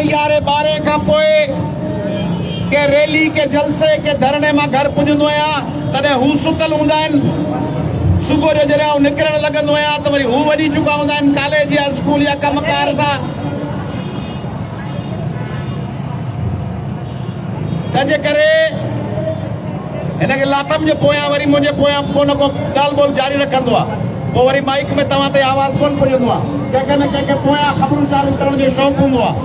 11:30 खां पोइ के रैली के जलसे के धरणे मां घर पुॼंदो आहियां तॾहिं हू सुतल हूंदा आहिनि। सुबुह जो जॾहिं आउं निकिरणु लॻंदो आहियां त वरी हू वञी चुका हूंदा आहिनि कॉलेज या स्कूल या कमकार सां। तंहिंजे करे हिनखे लाथम जे पोयां वरी मुंहिंजे पोयां को न को ॻाल्हि ॿोल जारी रखंदो आहे। पोइ वरी माइक में तव्हां ते आवाज़ कोन पुॼंदो आहे। कंहिंखे न कंहिंखे पोयां ख़बरूं चालू करण जो शौक़ु हूंदो आहे।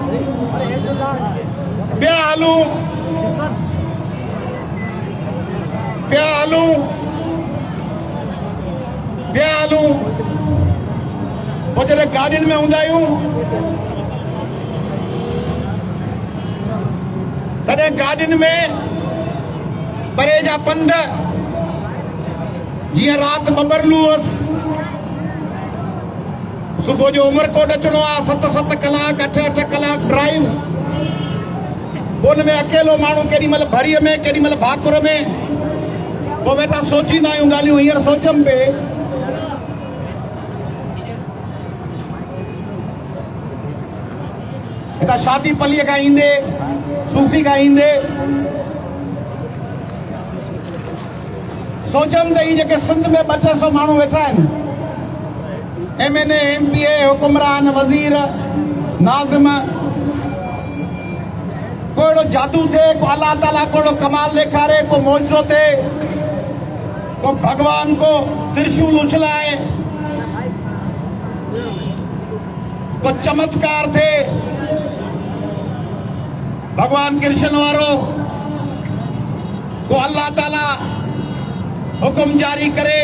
ॿिया हलूं पोइ जॾहिं गाॾियुनि में हूंदा आहियूं तॾहिं गाॾियुनि में परे जा पंध जीअं राति बबरलू हुअसि। सुबुह जो उमरकोट अचिणो आहे 7-7 कलाक 8-8 कलाक ड्राइव। उन में अकेलो माण्हू केॾी महिल भरीअ में केॾी महिल भाकुर में। पोइ वेठा सोचींदा आहियूं ॻाल्हियूं। हींअर सोचम पे हितां शादी पलीअ खां ईंदे सूफ़ी खां ईंदे सोचम त ही जेके सिंध में 200 माण्हू वेठा आहिनि MNA MPA हुकुमरान वज़ीर नाज़िम को अहिड़ो जादू थिए को अल्लाह ताला को अहिड़ो कमाल ॾेखारे को मौजो थिए को भगवान को त्रिशूल उछलाए को चमत्कार थिए भगवान कृष्ण वारो को अल्लाह ताला हुकुम जारी करे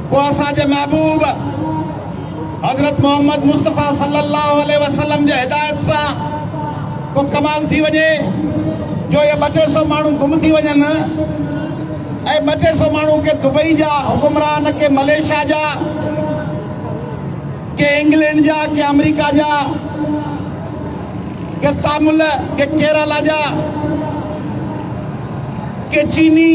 को असांजे महबूब हज़रत मोहम्मद मुस्तफ़ा सल्लल्लाहु अलैहि वसल्लम जे हिदायत सां को कमाल थी वञे जो ये 200 माण्हू गुम थी वञनि ऐं 200 माण्हू के दुबई जा हुकुमरान के मलेशिया जा के इंग्लैंड जा के अमेरिका जा के तामिल के केरला जा के चीनी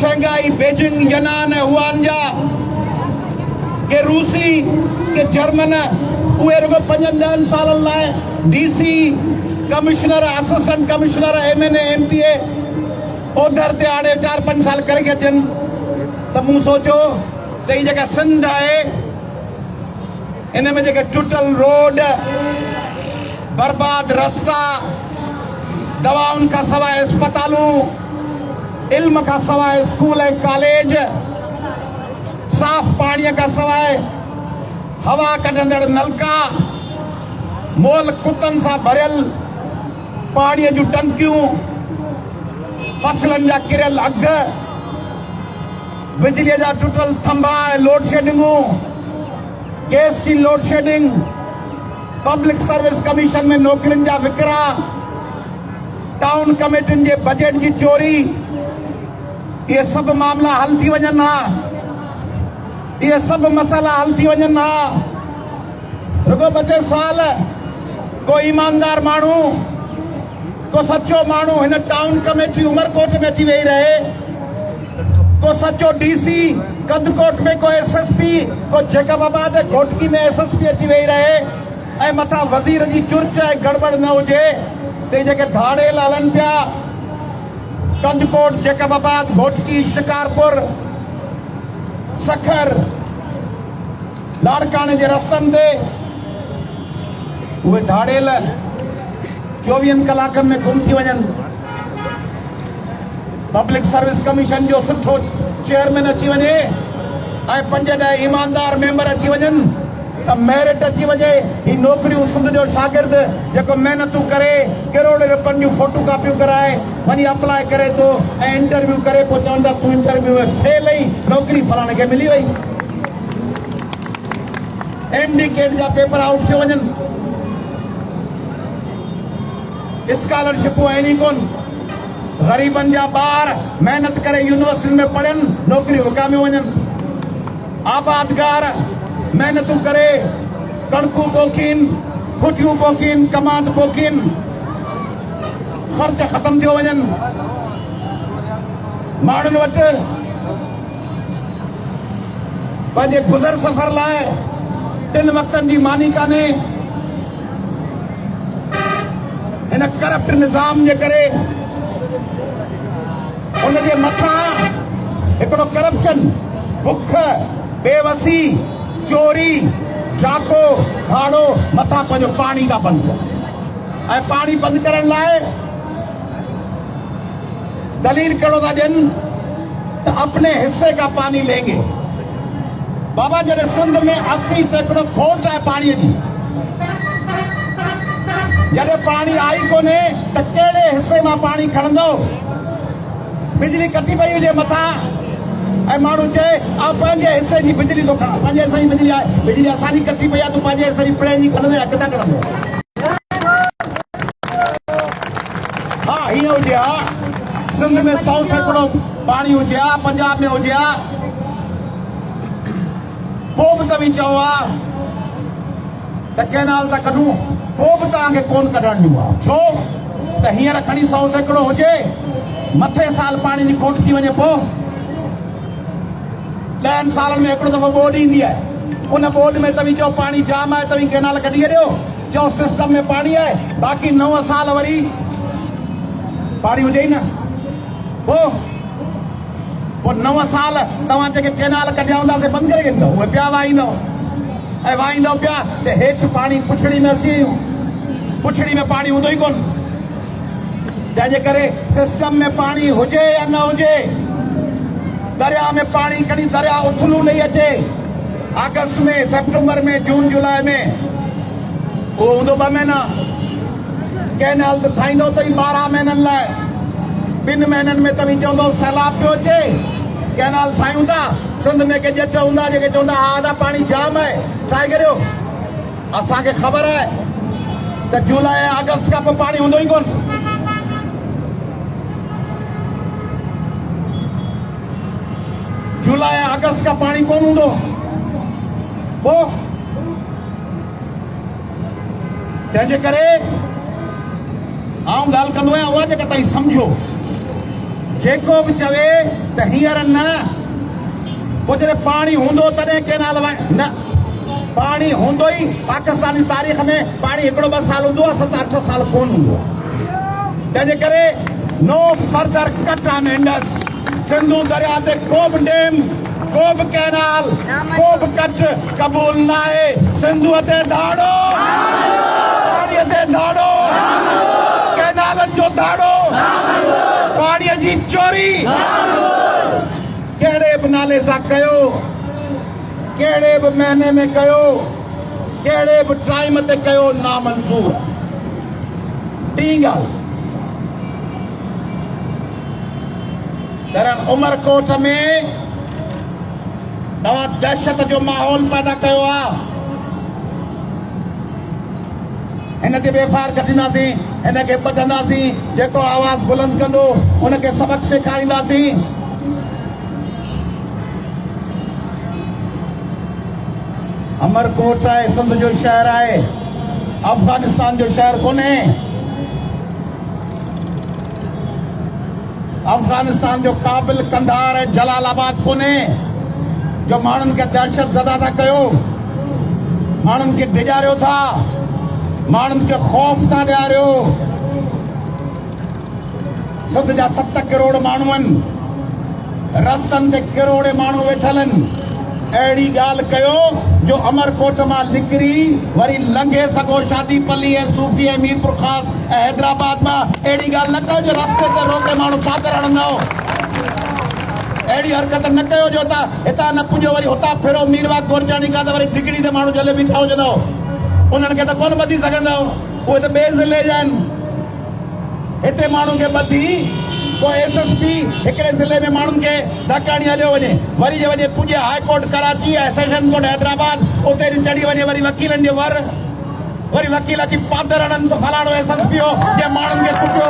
शंघाई बीजिंग यनान हुआन जा के रूसी के जर्मन उहे रुगो 5-10 सालनि लाइ DC commissioner assistant commissioner MNA MPA other ते हाणे 4-5 साल करे अचनि त मूं सोचियो त ही जेका सिंध आहे इन में जेके टुटल रोड बर्बाद रास्ता दवाउनि खां सवाइ अस्पतालूं इल्म का सवाइ स्कूल ऐं कॉलेज साफ़ पाणीअ खां सवाइ हवा कढंदड़ नलका मोल कुतनि सां भरियल पाणीअ जूं टंकियूं फसलनि जा किरियल अघ बिजलीअ जा टुटल थंभा ऐं लोड शेडिंगूं गैस जी load shedding public service commission में नौकरियुनि जा विकिरा टाउन कमेटियुनि जे बजट जी चोरी ये सब मामला हल थी वञनि हा ये सब मसला हल थी वञनि हा रुगो 2 साल को ईमानदार माण्हू को सचो माण्हू हिन टाउन कमेटी उमरकोट में अची वेही रहे को सचो DC कंदकोट में को SSP को जैकबाबाद घोटकी में SSP अची वेही रहे ऐं मथां वज़ीर जी चुर्च ऐं गड़बड़ न हुजे ते जेके धाड़ेल हलनि पिया कंदकोट जैकबाबाद घोटकी शिकारपुर सखर लाड़काणे जे रस्तनि ते उहे धाड़ेल 24 कलाकनि में गुम थी वञनि। पब्लिक सर्विस कमीशन जो सुठो चेयरमैन अची वञे ऐं 5-10 ईमानदार मेंबर अची वञनि त मेरिट अची वञे। ही नौकरियूं सिंध जो शागिर्द जेको महिनतूं करे करोड़े रुपयनि जूं फोटो कॉपियूं कराए वञी अप्लाई करे थो ऐं इंटरव्यू करे पोइ चवंदा तूं इंटरव्यू में फेल आई नौकरी फलाणे खे मिली वई। MD-केट जा पेपर आउट थी वञनि स्कॉलरशिपूं आहिनि ई कोन। ग़रीबनि जा ॿार महिनत करे यूनिवर्सिटियुनि में पढ़नि नौकरियूं विकामियूं वञनि। आबादगार महिनतूं करे कणकूं पोखीन फुटियूं पोखीन कमांद पोखीन ख़र्च ख़तम थियो वञनि। माण्हुनि वटि पंहिंजे गुज़र सफ़र लाइ 3 वक़्तनि जी मानी कान्हे। इन करप्ट निज़ाम जे करे उन जे मथां हिकिड़ो करप्शन, बुख, बेवसी, चोरी, डाको, धाड़ो मथां पंहिंजो पाणी था बंदि कनि। ऐं पाणी बंदि करण लाइ दलील कहिड़ो था ॾियनि त अपने हिस्से का पानी लेंगे। बाबा जॾहिं सिंध में 80 सैकड़ो खोट आहे पाणीअ जी, जॾहिं पाणी आई कोन्हे त कहिड़े हिस्से मां पाणी खणंदो? बिजली कटी पई हुजे मथां ऐं माण्हू चए आ पंहिंजे हिस्से जी बिजली थो खणा, पंहिंजे हिस्से जी बिजली आहे, बिजली असांजी कटी पई आहे, तूं पंहिंजे हिस्से जी पिणे जी खणंदे या किथां खणंदो? हा, हीअं हुजे हा, सिंध में 100 सैकड़ो पाणी हुजे हा, पंजाब में हुजे हा, पोइ बि तव्हीं चओ हा त कैनाल था कढूं, पोइ बि तव्हांखे कोन कढण ॾियूं आहे। छो त हींअर खणी 100 सैकड़ो हुजे, मथे साल पाणी जी खोट थी वञे, पोइ 10 सालनि में हिकिड़ो दफ़ो बोर्ड ईंदी आहे, उन बोर्ड में तव्हीं चओ पाणी जाम आहे, तव्हीं कैनाल कढी छॾियो, चओ सिस्टम में पाणी आहे, बाक़ी 9 साल वरी पाणी हुजे ई न। पोइ 9 साल तव्हां जेके कैनाल कढिया हूंदासीं बंदि करे ॾींदव, उहे पिया वाहींदव ऐं वाहींदव पिया त हेठि पाणी पुछड़ी में अची वियूं, पुछड़ी में पाणी हूंदो ई कोन। तंहिंजे करे सिस्टम में पाणी हुजे या न हुजे, दरिया में पाणी कॾहिं दरिया उथलू नहीं अचे। अगस्त में, सितंबर में, जून जुलाई में उहो हूंदो 2 महीना। कैनाल त ठाहींदो अथई 12 महीननि लाइ, 2 महीननि में तव्हीं चवंदो सैलाब पियो अचे, कैनाल ठाहियूं था। सिंध में के ॼट हूंदा जेके चवंदा हा दा पाणी जाम आहे, ठाहे छॾियो। असांखे ख़बर आहे त जुलाई अगस्त खां पोइ पाणी हूंदो ई कोन। जुलाई अगस्त का पानी कोन हूंदो। पोइ तंहिंजे करे आउं ॻाल्हि कंदो आहियां, उहा जेका तव्हीं सम्झो, जेको बि चवे त हींअर न, पोइ जॾहिं पाणी हूंदो तॾहिं कैनाल न, पाणी हूंदो ई। पाकिस्तानी तारीख़ में पाणी हिकिड़ो 2 साल हूंदो आहे, 7-8 साल कोन हूंदो आहे। तंहिंजे करे no further cut on Indus. Sindhu दरिया ते को बि डैम, को बि कैनाल, को बि कट क़बूल न आहे। सिंधूअ ते धाड़ो, पाणीअ ते धाड़ो, कैनालनि जो धाड़ो, पाणीअ जी चोरी कहिड़े बि नाले सां कयो, कहिड़े बि महीने में कयो, कहिड़े बि टाइम ते कयो, नामंज़ूर। टी ॻाल्हि, उमरकोट में तव्हां दहशत जो माहौल पैदा कयो आहे। हिन ते एफआईआर कढींदासीं, हिन खे ॿधंदासीं, जेको आवाज़ बुलंद कंदो उनखे सबक सेखारींदासीं। अमरकोट आहे, सिंध जो शहर आहे, अफगानिस्तान जो शहर कोन्हे। अफगानिस्तान जो काबिल, कंधार ऐं जलालाबाद कोन्हे, जो माण्हुनि खे दहशत ज़दा था कयो, माण्हुनि खे डिॼारियो था, माण्हुनि खे ख़ौफ़ था ॾियारियो। सिंध जा 7 करोड़ माण्हू आहिनि, रस्तनि ते करोड़े माण्हू वेठल आहिनि। अहिड़ी ॻाल्हि कयो जो अमरकोट मां निकिरी वरी लंघे सघो शादीपल्ली ऐं सूफी ऐं मीरपुर ख़ास ऐं हैदराबाद मां। अहिड़ी ॻाल्हि न कयो जो रस्ते ते रोके माण्हू पादर हणंदो। अहिड़ी हरकत न कयो जो हितां न पुॼो वरी हुतां फिरो मीरबाग गोरचाणी खां त वरी ठिकड़ी ते माण्हू जले बीठा हुजंदो। उन्हनि खे त कोन ॿधी सघंदो, उहे त ॿिए ज़िले जा आहिनि। हिते माण्हू खे ॿधी को एसएसपी हिकिड़े ज़िले में माण्हुनि खे धकाणी हलियो वञे, वरी जे वञे पुॼे हाई कोर्ट कराची ऐं सेशन कोर्ट हैदराबाद, उते चढ़ी वञे वरी वकीलनि जो वर, वरी वकील अची पादर हणनि त फलाणो एसएसपी हो जे माण्हुनि खे कुटियो।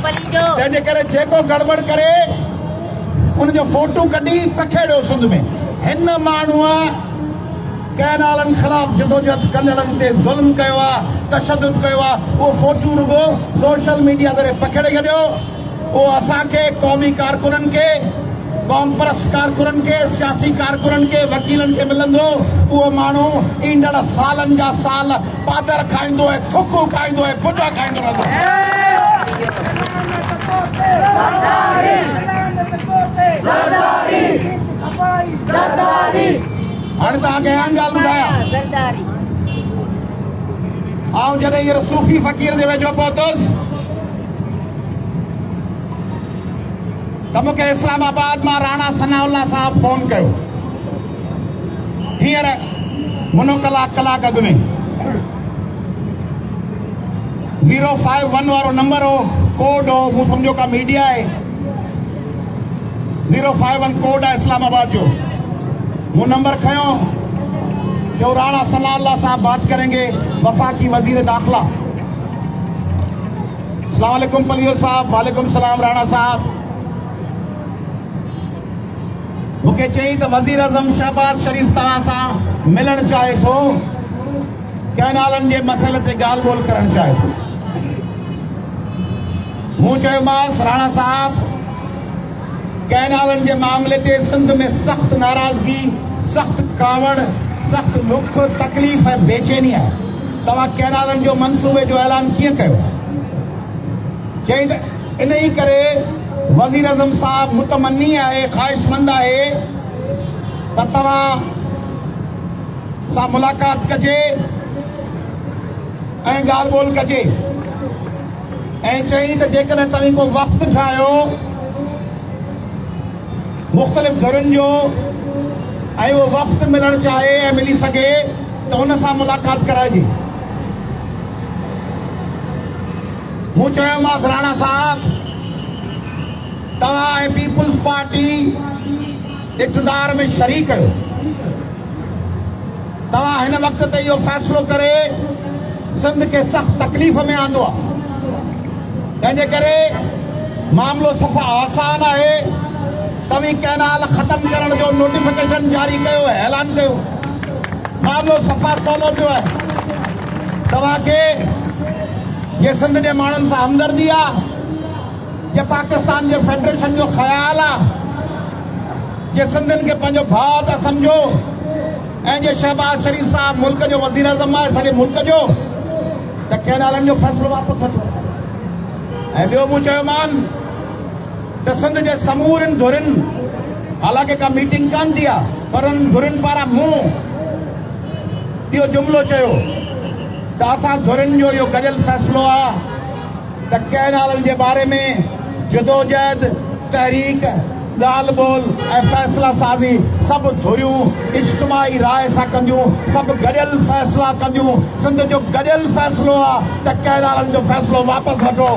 तंहिंजे करे जेको गड़बड़ करे उनजो फोटो कढी पखेड़ियो सिंध में। हिन माण्हूअ कैनालनि ख़िलाफ़ जदोजहद कंदड़नि ते ज़ुल्म कयो आहे, तशद्दुद कयो आहे। उहो फोटू रुगो सोशल मीडिया ते पखेड़े छॾियो। उहो असांखे क़ौमी कारकुननि खे कॉमप्रस कारकुननि खे, सियासी कारकुननि खे, वकीलनि खे मिलंदो, उहो माण्हू ईंदड़ सालनि जा साल पादर खाईंदो ऐं थुक खाईंदो ऐं पुटा खाईंदो रहंदो। हाणे तव्हांखे अहम ॻाल्हि ॿुधायां, आउं जॾहिं हींअर सूफ़ी फ़क़ीर जे वेझो पहुतुसि त मूंखे इस्लामाबाद मां राणा सनाउल्ला साहब फोन कयो। हींअर मुनो कलाक अॻु में 051 वारो नंबर हो, कोड हो, मूं सम्झो का मीडिया आहे। 051 कोड आहे इस्लामाबाद जो। वो नंबर खयो, जो राणा सनाउल्ला साहब बात करेंगे, वफाकी वजीर दाखिला। अस्सलाम वालेकुम पलियो साहब। वालेकुम सलाम राणा साहब। मूंखे चई त वज़ीर आज़म शहबाज शरीफ़ तव्हां सां मिलण चाहे थो, कंहिं नालनि जे मसइले ते ॻाल्हि ॿोल करणु चाहे थो। मूं चयोमांसि राणा साहब, कंहिं नालनि जे मामले ते सिंध में सख़्त नाराज़गी, सख़्त कावड़, सख़्त दुख, तकलीफ़ ऐं बेचैनी आहे। तव्हां कंहिं नालनि जो मंसूबे जो ऐलान कीअं कयो? चई त इन ई करे वज़ीर आज़म साहब मुतमन्नी आहे, ख़्वाहिशमंद आहे त तव्हां सां मुलाक़ात कजे ऐं ॻाल्हि ॿोल कजे। ऐं चई त जेकॾहिं तव्हां को वक़्तु ठाहियो मुख़्तलिफ़ धुरियुनि जो ऐं उहो वक़्तु मिलणु चाहे ऐं मिली सघे त हुन सां मुलाक़ात कराइजे। मूं चयोमांसि राणा साहब, तव्हां ऐं पीपुल्स पार्टी इक़्तिदार में शरीक आहियो। तव्हां हिन वक़्त ते इहो फ़ैसिलो करे सिंध खे सख़्त तकलीफ़ में आंदो आहे। तंहिंजे करे मामिलो सफ़ा आसान आहे। तव्हीं कैनाल ख़तमु करण जो नोटिफिकेशन जारी कयो, ऐलान कयो। मामिलो सफ़ा सवलो पियो आहे। तव्हांखे ये सिंध जे माण्हुनि सां हमदर्दी आहे, जे पाकिस्तान जे फेडरेशन जो ख़्याल आहे, जे सिंधियुनि खे पंहिंजो भाउ था सम्झो, ऐं जे शहबाज शरीफ़ साहब मुल्क जो वज़ीर आज़म आहे सॼे मुल्क जो, त कैनालनि जो फ़ैसिलो वापसि वठो। ऐं ॿियो मूं चयोमान त सिंध जे समूरनि धुरियुनि, हालांकि का मीटिंग कान थी आहे, पर उन धुरियुनि पारां मूं इहो जुमिलो चयो त असां धुरियुनि जो इहो गॾियल फ़ैसिलो आहे त कैनालनि जे बारे में जदोजहद, तहरीक, ॻाल्हि ॿोल ऐं फ़ैसिला साज़ी सभु धुरियूं इज्तिमाही राय सां कंदियूं, सभु गॾियल फ़ैसिला कंदियूं। सिंध जो गॾियल फ़ैसिलो आहे त कैनालनि जो फ़ैसिलो वापसि वठो।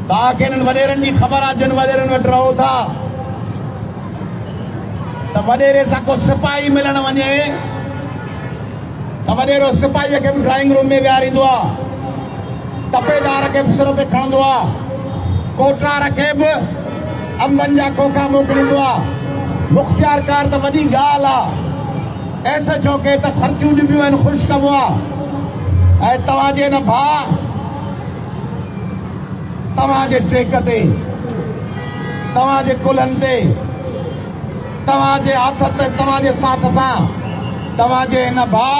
तव्हांखे हिननि वॾेरनि जी ख़बर आहे, जिन वॾेरनि वटि रहो था, त वॾेरे सां को सिपाही मिलण वञे त वॾेरो सिपाहीअ खे बि ड्राइंग रूम में विहारींदो आहे, तपेदार खे बि सिर ते खणंदो आहे, कोटरार खे बि अंबनि जा खोखा मोकिलींदो आहे। मुख़्तियारकार त वॾी ॻाल्हि आहे। ऐसे चौके त ख़र्चूं ॾिबियूं आहिनि, ख़ुशि कबो आहे। ऐं तव्हांजे हिन भाउ, तव्हांजे टेक ते, तव्हांजे कुलनि ते, तव्हांजे हथ ते, तव्हांजे साथ सां तव्हांजे हिन भाउ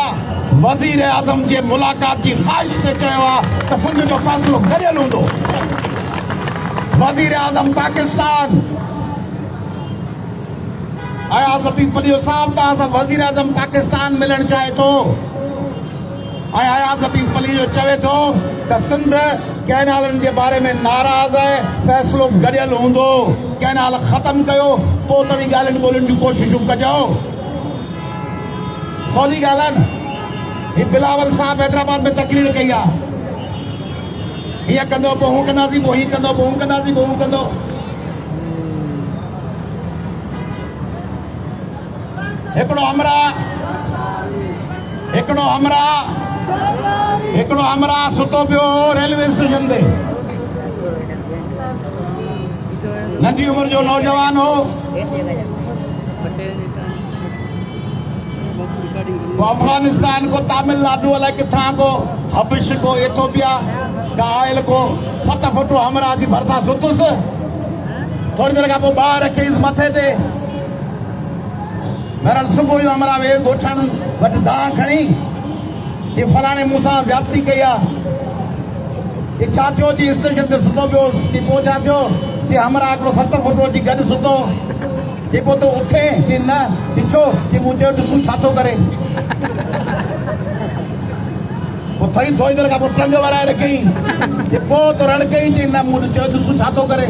वज़ीर आज़म जे मुलाक़ात जी ख़्वाहिश ते चयो आहे त सिंध जो फ़ैसिलो गॾियल हूंदो। वज़ीर आज़म पाकिस्तान, अयाज़ लतीफ़ पलियो साहब तव्हां सां वज़ीर आज़म पाकिस्तान मिलणु चाहे थो, ऐं अयाज़ लतीफ़ पलियो चवे थो त सिंध कैनालनि जे बारे में नाराज़ आहे, फ़ैसिलो गॾियल हूंदो। कैनाल ख़तमु कयो, पोइ तव्हीं ॻाल्हियुनि ॿोलियुनि जूं कोशिशूं कजो। सवली ॻाल्हि आहे न। हीउ बिलावल साहब हैदराबाद में तकरीर कई आहे, हीअं कंदो पोइ हूअं कंदासीं, पोइ हीअं कंदो पोइ हूअं कंदासीं, पोइ हूअं कंदो। हिकिड़ो हमरा सुतो पियो रेलवे स्टेशन ते, नंढी उमिरि जो नौजवान हो। वो अफगानिस्तान को, तमिलनाडु अलाए किथां को, हबिश को, इथोपिया का आयल को 7 फुट हमरा जी भरसा सुतुस थोड़ी देर खां पोइ ॿार रखीस मथे ते बहरहाल सुबुह जो हमरा वे गोठण वटि दां खणी कि फलाणे मूंसां ज़्यादती कई आहे कि छा थियो जी स्टेशन ते सुतो पियो कि पोइ छा थियो कि हमरा हिकिड़ो 7 फुट जी गॾु सुतो कि पोइ तूं उथे कि न कि छो कि मूं चयो ॾिसूं छा थो करे पोइ थोरी देर खां पोइ टंग वराए रखी कि पोइ तो रण कई चई न मूं चयो ॾिसूं छा थो करे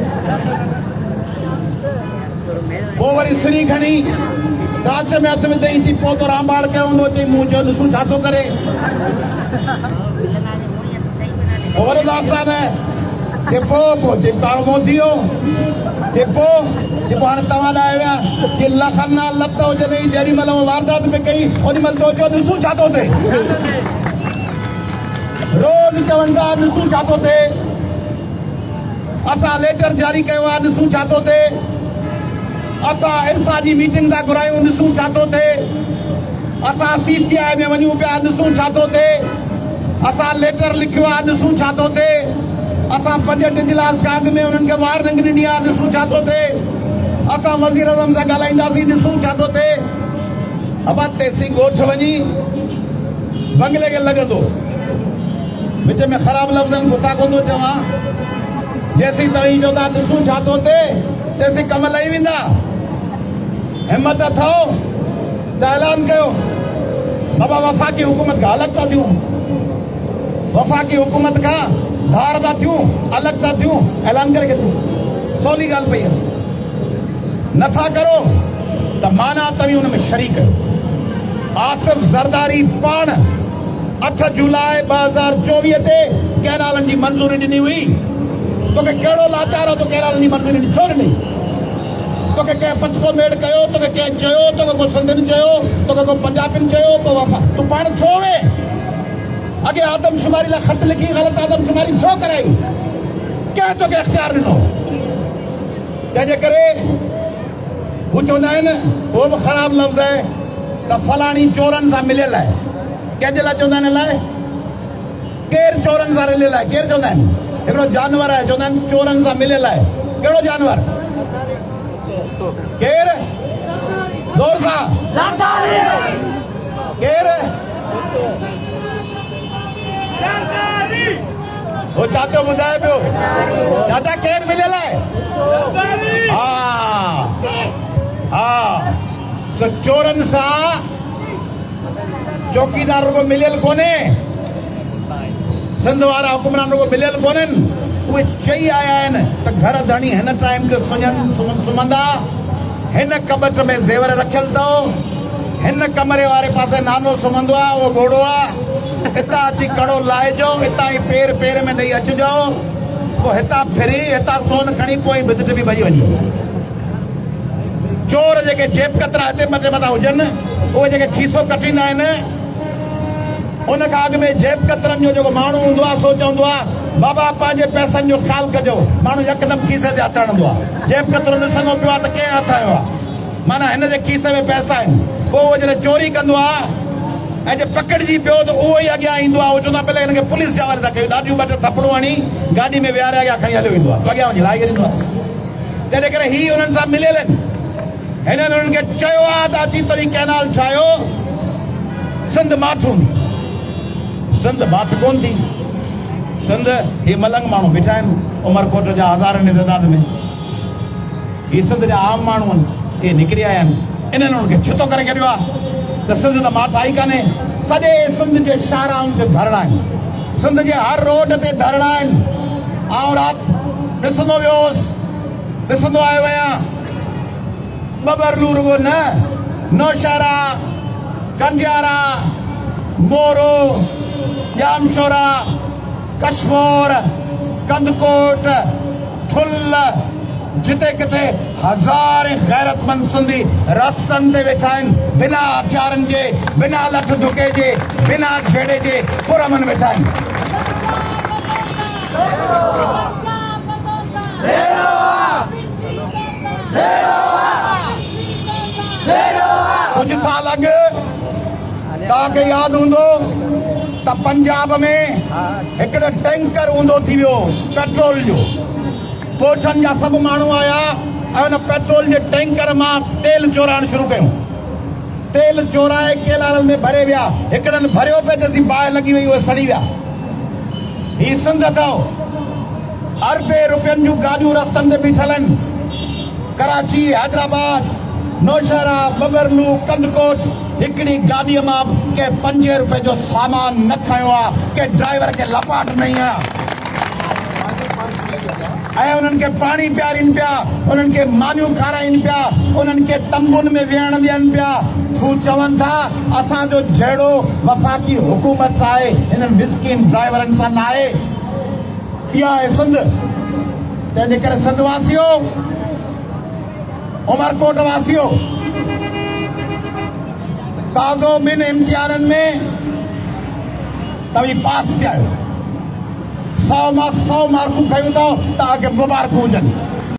पोइ वरी सिरी खणी काच में हथ में ॾेई थी पोइ तो रामबाड़ कयो हूंदो चई मूं चयो ॾिसूं छा थो करे पोइ वरी दास्तान कि पोइ चई कारो थी वियो कि पोइ हाणे तव्हां ॾाहे विया कि लखनि लत हुजनि जेॾी महिल वारदात में कई ओॾी महिल तो चयो ॾिसूं छा थो थिए रोज़ चवनि था ॾिसूं छा थो थिए असां लेटर जारी कयो आहे ॾिसूं छा थो थिए असां इरसा जी मीटिंग था घुरायूं ॾिसूं छा थो थिए असां CCI में वञूं पिया ॾिसूं छा थो थिए असां लेटर लिखियो आहे ॾिसूं छा थो थिए असां बजट इजलास खां अॻु में उन्हनि खे वार्निंग ॾिनी आहे ॾिसूं छा थो थिए असां वज़ीर आज़म सां ॻाल्हाईंदासीं ॾिसूं छा थो थिए अब तेसीं ॻोठ वञी बंगले खे लॻंदो विच में ख़राब लफ़्ज़नि गुथा कोन थो चवां जेसीं तव्हीं चओ था ॾिसूं छा थो थिए तेसीं कम लही वेंदा हिमत अथव त ऐलान कयो बाबा वफ़ाक़ी हुकूमत खां अलॻि था थियूं वफ़ाक़ी हुकूमत खां धार था थियूं अलॻि था थियूं ऐलान करे छॾियो सवली ॻाल्हि पई आहे नथा करो त माना तव्हीं हुन में शरीक कयो आसिफ ज़रदारी पाण 8 जुलाई 2024 ते कैनालनि जी मंज़ूरी ॾिनी हुई तोखे कहिड़ो लाचार हो तो कैनालनि जी मंज़ूरी ॾिनी छो ॾिनी तोखे कंहिं पचको मेड़ कयो तोखे कंहिं चयो तोखे को सिंधियुनि चयो तोखे को पंजाबियुनि चयो को वफ़ा तूं पाण छो वे अॻे आदमशुमारी लाइ ख़त लिखी ग़लति आदमशुमारी छो कराई कंहिं तोखे इख़्तियार ॾिनो तंहिंजे करे हू चवंदा आहिनि उहो बि ख़राबु लफ़्ज़ आहे त फलाणी चोरनि सां मिलियल आहे कंहिंजे लाइ चवंदा आहिनि अलाए केरु चोरनि सां मिलियल आहे केरु चवंदा आहिनि हिकिड़ो जानवर आहे चवंदा आहिनि चोरनि सां मिलियल आहे कहिड़ो जानवर केरु ज़ोर सां केरु वो चाचो ॿुधाए पियो चाचा केरु मिलियल आहे हा त चोरनि सां चौकीदार रुगो मिलियल कोन्हे सिंध वारा हुकुमरान रुगो मिलियल कोन्हनि उहे चई आया आहिनि त घर धणी हिन टाइम ते सुम्हंदा हिन कबट में ज़ेवर रखियल अथव हिन कमरे वारे पासे नानो सुम्हंदो आहे उहो घोड़ो आहे हितां अची कड़ो लाहिजो हितां ई पेर में ॾेई अचिजो पोइ हितां फिरी हितां सोन खणी पोइ भित बि भॼी वञे चोर जेके जेब कतरा हिते मथे मथां हुजनि उहे जेके खीसो कटींदा आहिनि उन खां अॻु में जेब कतरनि जो जेको माण्हू हूंदो आहे सो चवंदो आहे बाबा पंहिंजे पैसनि जो ख़्यालु कजो माण्हू यकदमि खीसे ते हथ हणंदो आहे जेब कतरो ॾिसंदो पियो आहे त कंहिं हथ आयो आहे माना हिन जे खीसे में पैसा आहिनि पोइ उहो जॾहिं चोरी कंदो आहे ऐं जे पकड़िजी पियो त उहो ई अॻियां ईंदो आहे उहो चवंदो आहे पहले हिनखे पुलिस जे हवाले था कयूं ॾाढियूं 2 थपड़ूं हणी गाॾी में विहारे अॻियां खणी हलियो ईंदो आहे अॻियां वञी लाहे ॾींदो आहे तंहिंजे करे ही हुननि सां मिलियल आहिनि हिननि हुननि खे चयो आहे त अची तव्हीं कैनाल ठाहियो सिंध माठ हूंदी सिंध माठ कोन थी सिंध ही मलंग माण्हू बीठा आहिनि उमरकोट जा हज़ारनि जी तइदाद में ही सिंध जा आम माण्हू आहिनि इहे निकिरी आया आहिनि इन्हनि हुननि खे छितो करे छॾियो आहे त सिंध त माठ आई कान्हे सॼे सिंध जे शाहराउनि ते धरणा आहिनि सिंध जे हर रोड ते धरणा आहिनि आउं राति ॾिसंदो वियोसि ॾिसंदो आयो आहियां बबरलू रुगो न नौशहरा कंडियारा मोरो जामशोरा कश्मीर कंदकोट ठुल जिते किथे हज़ार गैरतमंद सिंधी रस्तनि ते वेठा आहिनि बिना हथियारनि जे बिना लठ धुके जे बिना छेड़े जे पुरमन वेठा आहिनि कुछ साल अॻु तव्हांखे यादि हूंदो त पंजाब में हिकिड़ो टैंकर हूंदो थी वियो पेट्रोल जो। ॻोठनि जा सभु माण्हू आया ऐं हुन पेट्रोल जे टैंकर मां तेल चोराइण शुरू कयूं। तेल चोराए केलाड़नि में भरे विया। हिकिड़नि भरियो पिए त बाहि लॻी वई, उहे सड़ी विया। ही सिंध अथव। अरबे रुपयनि जूं गाॾियूं रस्तनि ते बीठल आहिनि। कराची, हैदराबाद, नौशहरा, बबरलू, कंदकोट, हिकिड़ी गाॾीअ मां के 5 रुपए जो सामान न खयो आहे, के ड्राइवर खे लपाट नहीं आहे। ऐं उन्हनि खे पाणी पियारीनि पिया, उन्हनि खे मानियूं खाराइनि पिया, उन्हनि खे तंबुनि में विहण ॾियनि पिया। हू चवनि था असांजो जहिड़ो वफ़ाक़ी हुकूमत आहे हिननि मिस्किन ड्राइवरनि सां न आहे। इहा आहे सिंध। तंहिंजे करे सिंध वासियो, उमरकोट वासियो, ताज़ो ॿिनि इम्तिहाननि में तव्हीं पास थिया आहियो। 100 मां 100 मार्कूं खयूं अथव, तव्हांखे मुबारकूं हुजनि।